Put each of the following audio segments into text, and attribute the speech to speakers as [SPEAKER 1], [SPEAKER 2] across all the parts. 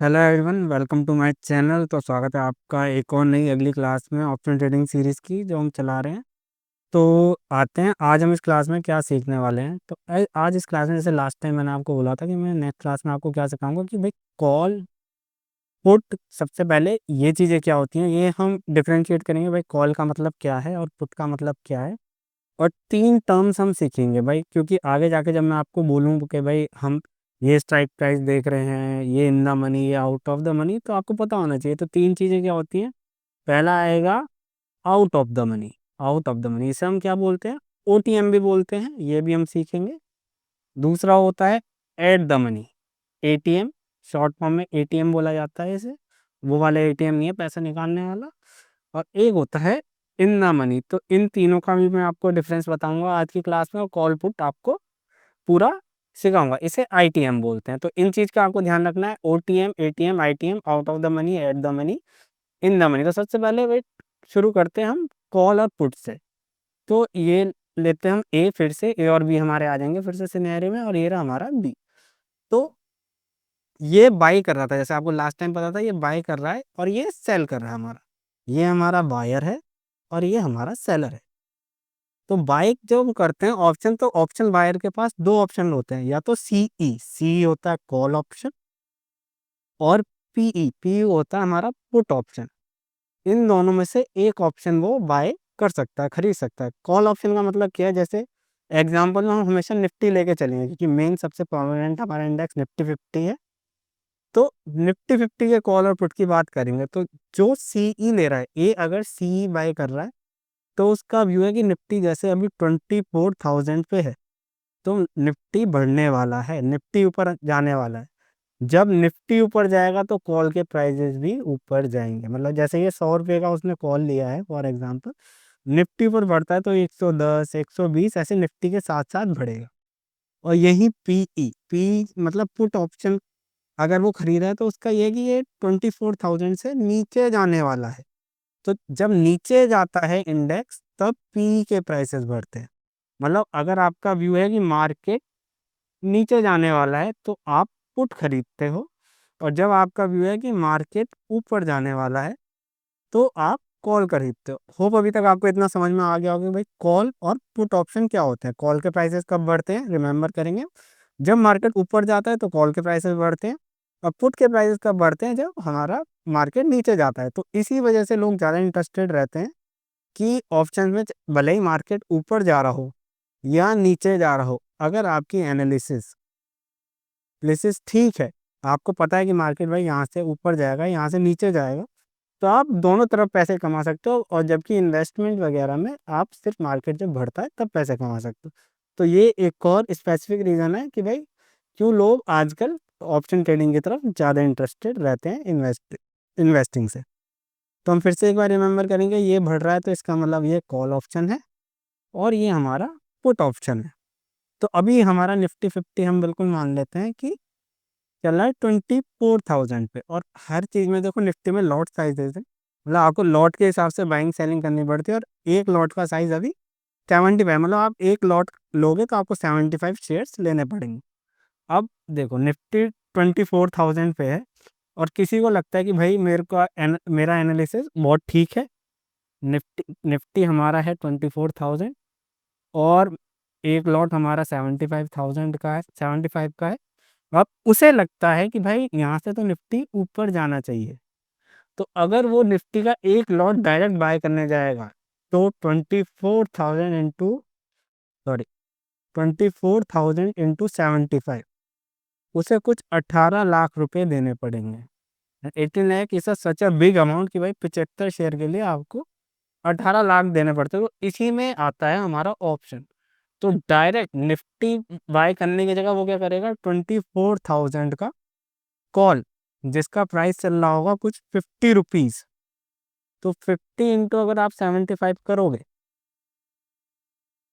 [SPEAKER 1] Hello everyone, welcome to my channel. तो स्वागत है आपका एक और नई अगली क्लास में ऑप्शन ट्रेडिंग सीरीज़ की जो हम चला रहे हैं। तो आते हैं आज हम इस क्लास में क्या सीखने वाले हैं। तो आज इस क्लास में जैसे लास्ट टाइम मैंने आपको बोला था कि मैं नेक्स्ट क्लास में आपको क्या सिखाऊंगा कि भाई कॉल पुट, सबसे पहले ये चीज़ें क्या होती हैं ये हम डिफरेंशिएट करेंगे। भाई कॉल का मतलब क्या है और पुट का मतलब क्या है, और तीन टर्म्स हम सीखेंगे भाई, क्योंकि आगे जाके जब मैं आपको बोलूँ कि भाई हम ये स्ट्राइक प्राइस देख रहे हैं, ये इन द मनी, ये आउट ऑफ द मनी, तो आपको पता होना चाहिए। तो तीन चीज़ें क्या होती हैं। पहला आएगा out of the money. Out of the money इसे हम क्या बोलते हैं, ओटीएम भी बोलते हैं, ये भी हम सीखेंगे। दूसरा होता है at the money, ATM, short form में एटीएम बोला जाता है इसे। वो वाला एटीएम नहीं है पैसा निकालने वाला। और एक होता है इन द मनी। तो इन तीनों का भी मैं आपको डिफरेंस बताऊंगा आज की क्लास में, और कॉल पुट आपको पूरा सिखाऊंगा। इसे आईटीएम बोलते हैं। तो इन चीज़ का आपको ध्यान रखना है, OTM, ATM, ITM, out of the money, at the money, in the money. तो सबसे पहले वेट शुरू करते हैं हम कॉल और पुट से। तो ये लेते हैं हम ए, फिर से ए और बी हमारे आ जाएंगे फिर से सिनेरियो में, और ये रहा हमारा बी। तो ये बाई कर रहा था, जैसे आपको लास्ट टाइम पता था, ये बाई कर रहा है और ये सेल कर रहा है हमारा। ये हमारा बायर है और ये हमारा सेलर है। तो बाई जो हम करते हैं ऑप्शन, तो ऑप्शन बायर के पास दो ऑप्शन होते हैं, या तो सीई, सी होता है कॉल ऑप्शन, और पीई, पी होता है हमारा पुट ऑप्शन। इन दोनों में से एक ऑप्शन वो बाय कर सकता है, खरीद सकता है। कॉल ऑप्शन का मतलब क्या है, जैसे एग्जांपल में हम हमेशा निफ्टी लेके चलेंगे, क्योंकि मेन सबसे प्रोमिनेंट हमारा इंडेक्स निफ्टी 50 है। तो निफ्टी 50 के कॉल और पुट की बात करेंगे, तो जो सीई ले रहा है, ए अगर सीई बाय कर रहा है, तो उसका व्यू है कि निफ्टी जैसे अभी 24,000 पे है, तो निफ्टी बढ़ने वाला है, निफ्टी ऊपर जाने वाला है। जब निफ्टी ऊपर जाएगा तो कॉल के प्राइजेस भी ऊपर जाएंगे। मतलब जैसे ये 100 रुपये का उसने कॉल लिया है फॉर एग्जांपल, निफ्टी ऊपर बढ़ता है तो 110, 120 ऐसे निफ्टी के साथ साथ बढ़ेगा। और यही पीई, पी मतलब पुट ऑप्शन, अगर वो खरीदा है तो उसका ये है कि ये 24,000 से नीचे जाने वाला है। तो जब नीचे जाता है इंडेक्स, तब पी के प्राइसेस बढ़ते हैं। मतलब अगर आपका व्यू है कि मार्केट नीचे जाने वाला है, तो आप पुट खरीदते हो, और जब आपका व्यू है कि मार्केट ऊपर जाने वाला है, तो आप कॉल खरीदते हो। होप अभी तक आपको इतना समझ में आ गया होगा कि भाई कॉल और पुट ऑप्शन क्या होते हैं। कॉल के प्राइसेस कब बढ़ते हैं, रिमेंबर करेंगे, जब मार्केट ऊपर जाता है तो कॉल के प्राइसेस बढ़ते हैं, और पुट के प्राइसेस कब बढ़ते हैं, जब हमारा मार्केट नीचे जाता है। तो इसी वजह से लोग ज़्यादा इंटरेस्टेड रहते हैं कि ऑप्शन में भले ही मार्केट ऊपर जा रहा हो या नीचे जा रहा हो, अगर आपकी एनालिसिस प्लेसेस ठीक है, आपको पता है कि मार्केट भाई यहाँ से ऊपर जाएगा, यहाँ से नीचे जाएगा, तो आप दोनों तरफ पैसे कमा सकते हो। और जबकि इन्वेस्टमेंट वगैरह में आप सिर्फ मार्केट जब बढ़ता है तब पैसे कमा सकते हो। तो ये एक और स्पेसिफिक रीज़न है कि भाई क्यों लोग आजकल ऑप्शन ट्रेडिंग की तरफ ज़्यादा इंटरेस्टेड रहते हैं इन्वेस्टिंग से। तो हम फिर से एक बार रिमेंबर करेंगे, ये बढ़ रहा है तो इसका मतलब ये कॉल ऑप्शन है, और ये हमारा पुट ऑप्शन है। तो अभी हमारा निफ्टी 50 हम बिल्कुल मान लेते हैं कि चल रहा है 24,000 पे। और हर चीज़ में देखो निफ्टी में लॉट साइज देते हैं, मतलब आपको लॉट के हिसाब से बाइंग सेलिंग करनी पड़ती है। और एक लॉट का साइज अभी 75, मतलब आप एक लॉट लोगे तो आपको 75 शेयर्स लेने पड़ेंगे। अब देखो निफ्टी 24,000 पे है, और किसी को लगता है कि भाई मेरा एनालिसिस बहुत ठीक है, निफ्टी निफ्टी हमारा है 24,000, और एक लॉट हमारा 75,000 का है, 75 का है। अब उसे लगता है कि भाई यहाँ से तो निफ्टी ऊपर जाना चाहिए, तो अगर वो निफ्टी का एक लॉट डायरेक्ट बाय करने जाएगा, तो 24,000 उसे कुछ 18 लाख रुपए देने पड़ेंगे। 18 lakh is such a big amount कि भाई 75 शेयर के लिए आपको 18 लाख देने पड़ते हैं। तो इसी में आता है हमारा ऑप्शन। तो डायरेक्ट निफ्टी बाय करने की जगह वो क्या करेगा, 24,000 का कॉल, जिसका प्राइस चल रहा होगा कुछ 50 रुपीज। तो 50 इंटू अगर आप 75 करोगे,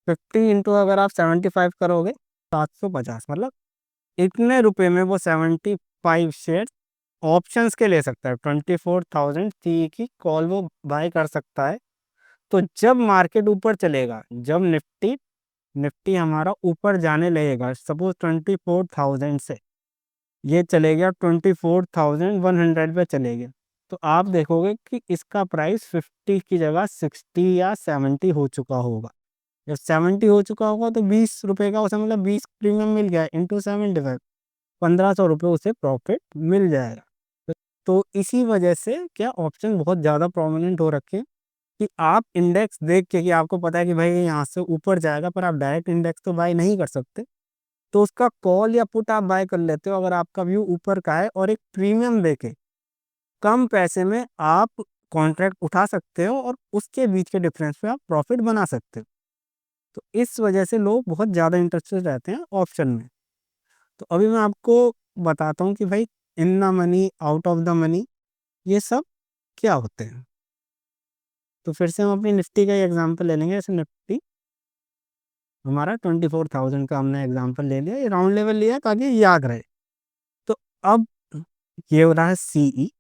[SPEAKER 1] 50 इंटू अगर आप 75 करोगे, 750, मतलब इतने रुपए में वो 75 शेयर ऑप्शंस के ले सकता है। 24,000 सी की कॉल वो बाय कर सकता है। तो जब मार्केट ऊपर चलेगा, जब निफ्टी निफ्टी हमारा ऊपर जाने लगेगा, सपोज 24,000 से, ये चले गया 24,100 पे चले गए। तो आप देखोगे कि इसका प्राइस 50 की जगह 60 या 70 हो चुका होगा। जब 70 हो चुका होगा तो 20 रुपए का उसे मतलब 20 प्रीमियम मिल गया इंटू 75, 1500 रुपये उसे प्रॉफिट मिल जाएगा। तो इसी वजह से क्या ऑप्शन बहुत ज़्यादा प्रोमिनेंट हो रखे हैं कि आप इंडेक्स देख के, कि आपको पता है कि भाई ये यहाँ से ऊपर जाएगा, पर आप डायरेक्ट इंडेक्स तो बाय नहीं कर सकते, तो उसका कॉल या पुट आप बाय कर लेते हो अगर आपका व्यू ऊपर का है, और एक प्रीमियम देके कम पैसे में आप कॉन्ट्रैक्ट उठा सकते हो और उसके बीच के डिफरेंस पे आप प्रॉफिट बना सकते हो। तो इस वजह से लोग बहुत ज़्यादा इंटरेस्टेड रहते हैं ऑप्शन में। तो अभी मैं आपको बताता हूँ कि भाई in the money, out of the money, ये सब क्या होते हैं। तो फिर से हम अपनी निफ्टी का ही एग्जांपल ले लेंगे। जैसे निफ्टी हमारा 24,000 का हमने एग्जांपल ले लिया, ये राउंड लेवल लिया ताकि याद रहे। तो अब ये हो रहा है सीई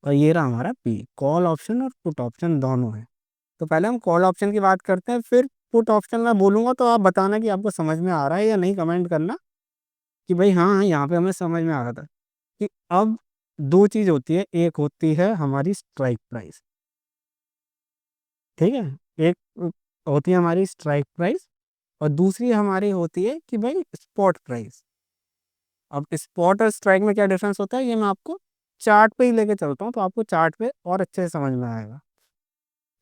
[SPEAKER 1] और ये रहा हमारा पी। कॉल ऑप्शन और पुट ऑप्शन दोनों है। तो पहले हम कॉल ऑप्शन की बात करते हैं, फिर पुट ऑप्शन मैं बोलूंगा तो आप बताना कि आपको समझ में आ रहा है या नहीं, कमेंट करना कि भाई हाँ हाँ यहाँ पे हमें समझ में आ रहा था। कि अब दो चीज होती है, एक होती है हमारी स्ट्राइक प्राइस, ठीक है, एक होती है हमारी स्ट्राइक प्राइस और दूसरी हमारी होती है कि भाई स्पॉट प्राइस। अब स्पॉट और स्ट्राइक में क्या डिफरेंस होता है ये मैं आपको चार्ट पे ही लेके चलता हूँ, तो आपको चार्ट पे और अच्छे से समझ में आएगा।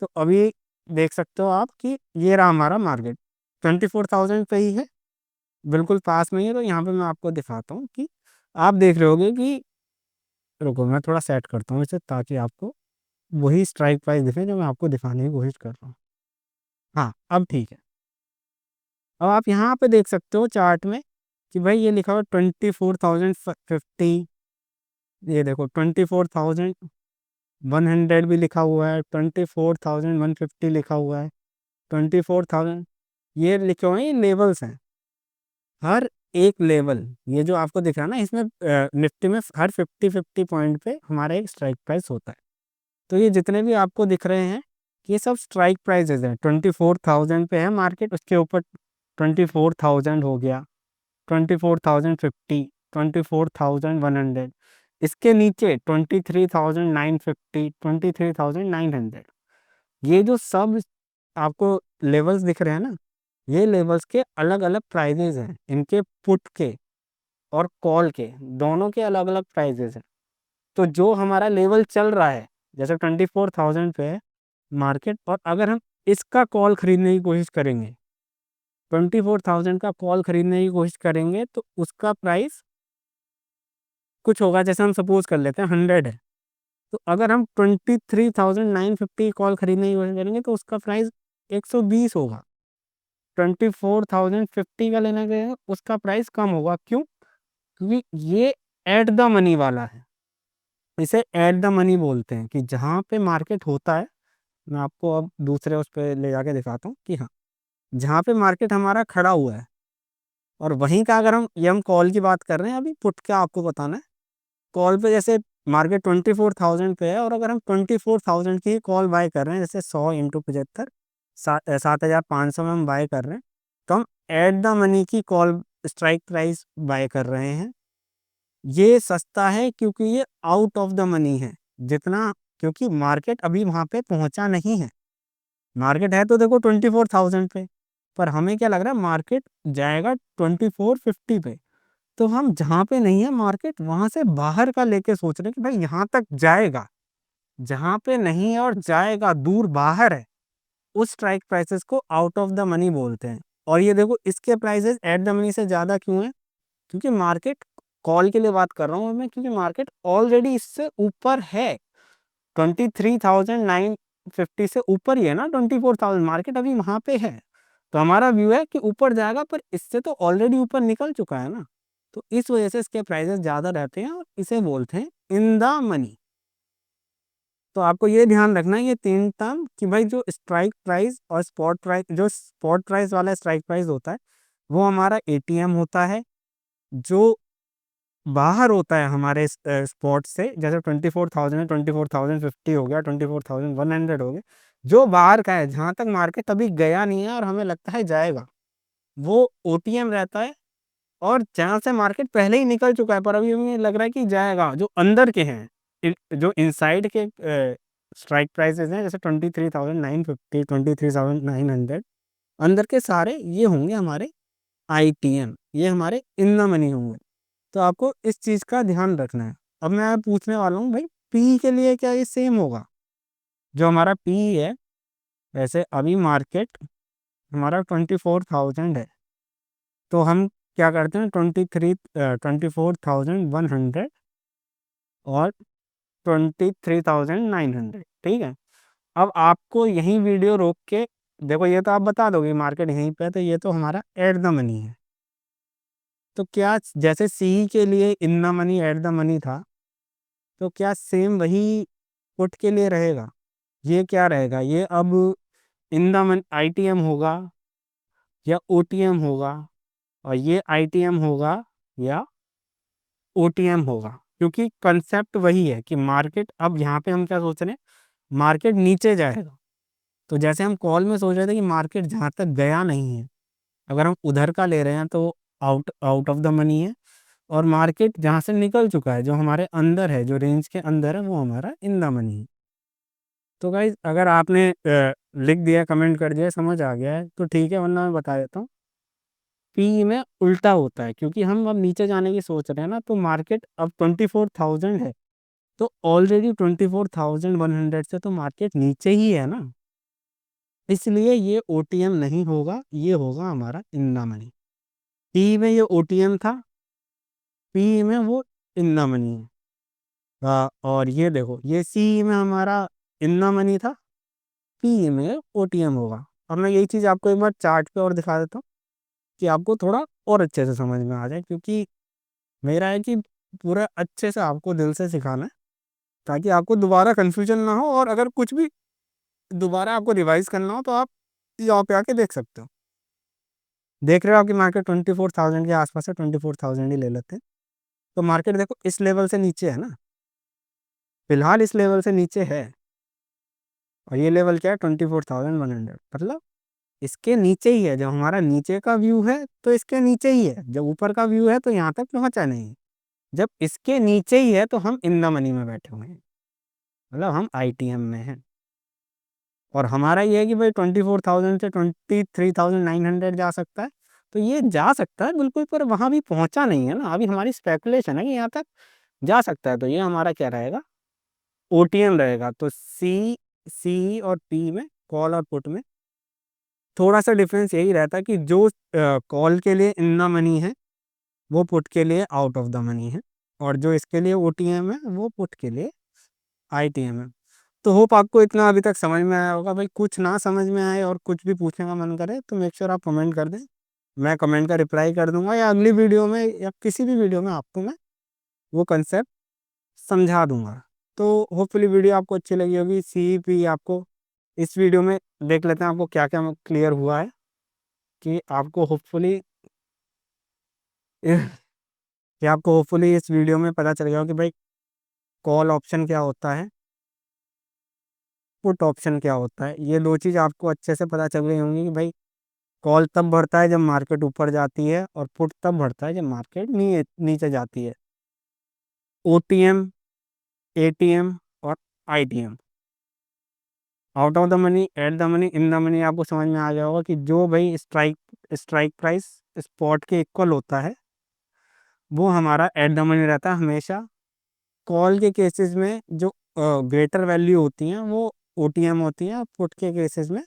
[SPEAKER 1] तो अभी देख सकते हो आप कि ये रहा हमारा मार्केट 24,000 पे ही है, बिल्कुल पास में ही है। तो यहाँ पे मैं आपको दिखाता हूँ कि आप देख रहे होगे कि, रुको मैं थोड़ा सेट करता हूँ इसे ताकि आपको वही स्ट्राइक प्राइस दिखे जो मैं आपको दिखाने की कोशिश कर रहा हूँ। हाँ अब ठीक है। अब आप यहाँ पे देख सकते हो चार्ट में कि भाई ये लिखा हुआ 24,050, ये देखो 24,100 भी लिखा हुआ है, 24,150 लिखा हुआ है, 24,000, ये लिखे हुए हैं, ये लेवल्स हैं। हर एक लेवल, ये जो आपको दिख रहा है ना, इसमें निफ्टी में हर 50-50 पॉइंट पे हमारा एक स्ट्राइक प्राइस होता है। तो ये जितने भी आपको दिख रहे हैं ये सब स्ट्राइक प्राइजेज हैं। 24,000 पे है मार्केट, उसके ऊपर 24,000 हो गया, 24,050, 24,100, इसके नीचे 23,950, 23,900। ये जो सब आपको लेवल्स दिख रहे हैं ना, ये लेवल्स के अलग अलग प्राइजेज हैं, इनके पुट के और कॉल के दोनों के अलग अलग प्राइजेज हैं। तो जो हमारा लेवल चल रहा है, जैसे 24,000 पे है मार्केट, और अगर हम इसका कॉल खरीदने की कोशिश करेंगे, 24,000 का कॉल खरीदने की कोशिश करेंगे, तो उसका प्राइस कुछ होगा, जैसे हम सपोज कर लेते हैं 100 है, तो अगर हम 23,950 कॉल खरीदने की कोशिश करेंगे तो उसका प्राइस 120 होगा। 24,050 का लेना गया उसका प्राइस कम होगा, क्यों? क्योंकि ये एट द मनी वाला है, इसे एट द मनी बोलते हैं। कि जहाँ पे मार्केट होता है, मैं आपको अब दूसरे उस पर ले जाके दिखाता हूँ कि हाँ, जहाँ पे मार्केट हमारा खड़ा हुआ है, और वहीं का अगर हम, ये हम कॉल की बात कर रहे हैं, अभी पुट क्या आपको बताना है। कॉल पे जैसे मार्केट 24,000 पे है, और अगर हम 24,000 की कॉल बाय कर रहे हैं, जैसे 100 इंटू 75, 7,500 में हम बाय कर रहे हैं, तो हम एट द मनी की कॉल स्ट्राइक प्राइस बाय कर रहे हैं। ये सस्ता है क्योंकि ये आउट ऑफ द मनी है जितना, क्योंकि मार्केट अभी वहां पे पहुंचा नहीं है। मार्केट है तो देखो 24,000 पे, पर हमें क्या लग रहा है मार्केट जाएगा 2450 पे। तो हम जहाँ पे नहीं है मार्केट, वहां से बाहर का लेके सोच रहे हैं कि भाई यहाँ तक जाएगा। जहाँ पे नहीं है और जाएगा दूर बाहर है, उस स्ट्राइक प्राइसेस को आउट ऑफ द मनी बोलते हैं। और ये देखो इसके प्राइसेस एट द मनी से ज़्यादा क्यों है? क्योंकि मार्केट, कॉल के लिए बात कर रहा हूँ मैं, क्योंकि मार्केट ऑलरेडी इससे ऊपर है। 23,950 से ऊपर ही है ना, 24,000 मार्केट अभी वहां पे है। तो हमारा व्यू है कि ऊपर जाएगा, पर इससे तो ऑलरेडी ऊपर निकल चुका है ना। तो इस वजह से इसके प्राइसेस ज़्यादा रहते हैं और इसे बोलते हैं इन द मनी। तो आपको ये ध्यान रखना है ये तीन टर्म, कि भाई जो स्ट्राइक प्राइस और स्पॉट प्राइस, जो स्पॉट प्राइस वाला स्ट्राइक प्राइस होता है वो हमारा एटीएम होता है। जो बाहर होता है हमारे स्पॉट से, जैसे 24,000 है, 24,050 हो गया, 24,100 हो गया, जो बाहर का है, जहाँ तक मार्केट अभी गया नहीं है और हमें लगता है जाएगा, वो ओटीएम रहता है। और जहाँ से मार्केट पहले ही निकल चुका है, पर अभी हमें लग रहा है कि जाएगा, जो अंदर के हैं, जो इनसाइड के स्ट्राइक प्राइसेस हैं, जैसे 23,950, 23,900, अंदर के सारे ये होंगे हमारे आईटीएम, ये हमारे इन द मनी होंगे। तो आपको इस चीज़ का ध्यान रखना है। अब मैं पूछने वाला हूँ भाई, पी के लिए क्या ये सेम होगा? जो हमारा पी है, वैसे अभी मार्केट हमारा 24,000 है, तो हम क्या करते हैं, 24,100 और 23,900, ठीक है। अब आपको यही वीडियो रोक के देखो, ये तो आप बता दोगे मार्केट यहीं पे है, तो ये तो हमारा एट द मनी है। तो क्या जैसे सी के लिए in the money at the money था, तो क्या सेम वही पुट के लिए रहेगा? ये क्या रहेगा, ये अब इन द मनी आईटीएम होगा या ओटीएम होगा, और ये आईटीएम होगा या ओटीएम होगा? क्योंकि कंसेप्ट वही है कि मार्केट, अब यहाँ पे हम क्या सोच रहे हैं, मार्केट नीचे जाएगा। तो जैसे हम कॉल में सोच रहे थे कि मार्केट जहाँ तक गया नहीं है, अगर हम उधर का ले रहे हैं तो out out of the money है, और मार्केट जहाँ से निकल चुका है, जो हमारे अंदर है, जो रेंज के अंदर है, वो हमारा इन द मनी है। तो गाइज अगर आपने लिख दिया, कमेंट कर दिया, समझ आ गया है तो ठीक है, वरना मैं बता देता हूँ, पी में उल्टा होता है, क्योंकि हम अब नीचे जाने की सोच रहे हैं ना, तो मार्केट अब 24,000 है, तो ऑलरेडी 24,100 से तो मार्केट नीचे ही है ना, इसलिए ये ओटीएम नहीं होगा, ये होगा हमारा इन द मनी। पी में ये ओटीएम था, पी में वो इन द मनी है। और ये देखो, ये सी में हमारा इन द मनी था, पी में ओटीएम होगा। अब मैं यही चीज़ आपको एक बार चार्ट पे और दिखा देता हूँ, कि आपको थोड़ा और अच्छे से समझ में आ जाए, क्योंकि मेरा है कि पूरा अच्छे से आपको दिल से सिखाना है, ताकि आपको दोबारा कन्फ्यूजन ना हो, और अगर कुछ भी दोबारा आपको रिवाइज करना हो तो आप यहाँ पे आके देख सकते हो। देख रहे हो आपकी मार्केट 24,000 के आसपास है, 24,000 ही ले लेते हैं। तो मार्केट देखो इस लेवल से नीचे है ना, फिलहाल इस लेवल से नीचे है, और ये लेवल क्या है, 24,100, मतलब इसके नीचे ही है। जब हमारा नीचे का व्यू है तो इसके नीचे ही है, जब ऊपर का व्यू है तो यहाँ तक पहुँचा नहीं। जब इसके नीचे ही है तो हम इन द मनी में बैठे हुए हैं, मतलब हम आईटीएम में हैं। और हमारा ये है कि भाई 24,000 से 23,900 जा सकता है, तो ये जा सकता है बिल्कुल, पर वहाँ भी पहुँचा नहीं है ना, अभी हमारी स्पेकुलेशन है कि यहाँ तक जा सकता है। तो ये हमारा क्या रहेगा, ओटीएम रहेगा। तो सी और पी में, कॉल और पुट में थोड़ा सा डिफरेंस यही रहता है कि जो कॉल के लिए इन द मनी है, वो पुट के लिए आउट ऑफ द मनी है, और जो इसके लिए ओटीएम है, वो पुट के लिए आईटीएम है। तो होप आपको इतना अभी तक समझ में आया होगा। भाई कुछ ना समझ में आए और कुछ भी पूछने का मन करे तो मेक श्योर आप कमेंट कर दें, मैं कमेंट का रिप्लाई कर दूंगा, या अगली वीडियो में या किसी भी वीडियो में आपको मैं वो कंसेप्ट समझा दूंगा। तो होपफुली वीडियो आपको अच्छी लगी होगी। सीईपी आपको इस वीडियो में देख लेते हैं आपको क्या क्या क्लियर हुआ है, कि आपको होपफुली इस वीडियो में पता चल गया कि भाई कॉल ऑप्शन क्या होता है, पुट ऑप्शन क्या होता है। ये दो चीज़ आपको अच्छे से पता चल गई होंगी कि भाई कॉल तब बढ़ता है जब मार्केट ऊपर जाती है, और पुट तब बढ़ता है जब मार्केट नीचे जाती है। ओटीएम, एटीएम और ITM, out of the money, at the money, in the money, आपको समझ में आ गया होगा कि जो भाई स्ट्राइक प्राइस स्पॉट के इक्वल होता है, वो हमारा एट द मनी रहता है हमेशा। कॉल के केसेस में जो ग्रेटर वैल्यू होती हैं वो ओटीएम होती हैं, और पुट के केसेस में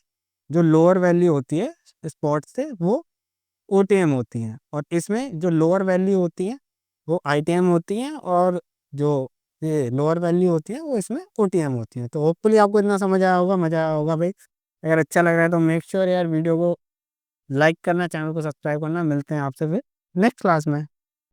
[SPEAKER 1] जो लोअर वैल्यू होती है स्पॉट से, वो ओटीएम होती हैं। और इसमें जो लोअर वैल्यू होती हैं वो आईटीएम होती हैं, और जो ये लोअर वैल्यू होती है वो इसमें ओटीएम होती हैं। तो होपफुली आपको इतना समझ आया होगा, मज़ा आया होगा भाई। अगर अच्छा लग रहा है तो मेक श्योर यार वीडियो को लाइक करना, चैनल को सब्सक्राइब करना। मिलते हैं आपसे फिर नेक्स्ट क्लास में।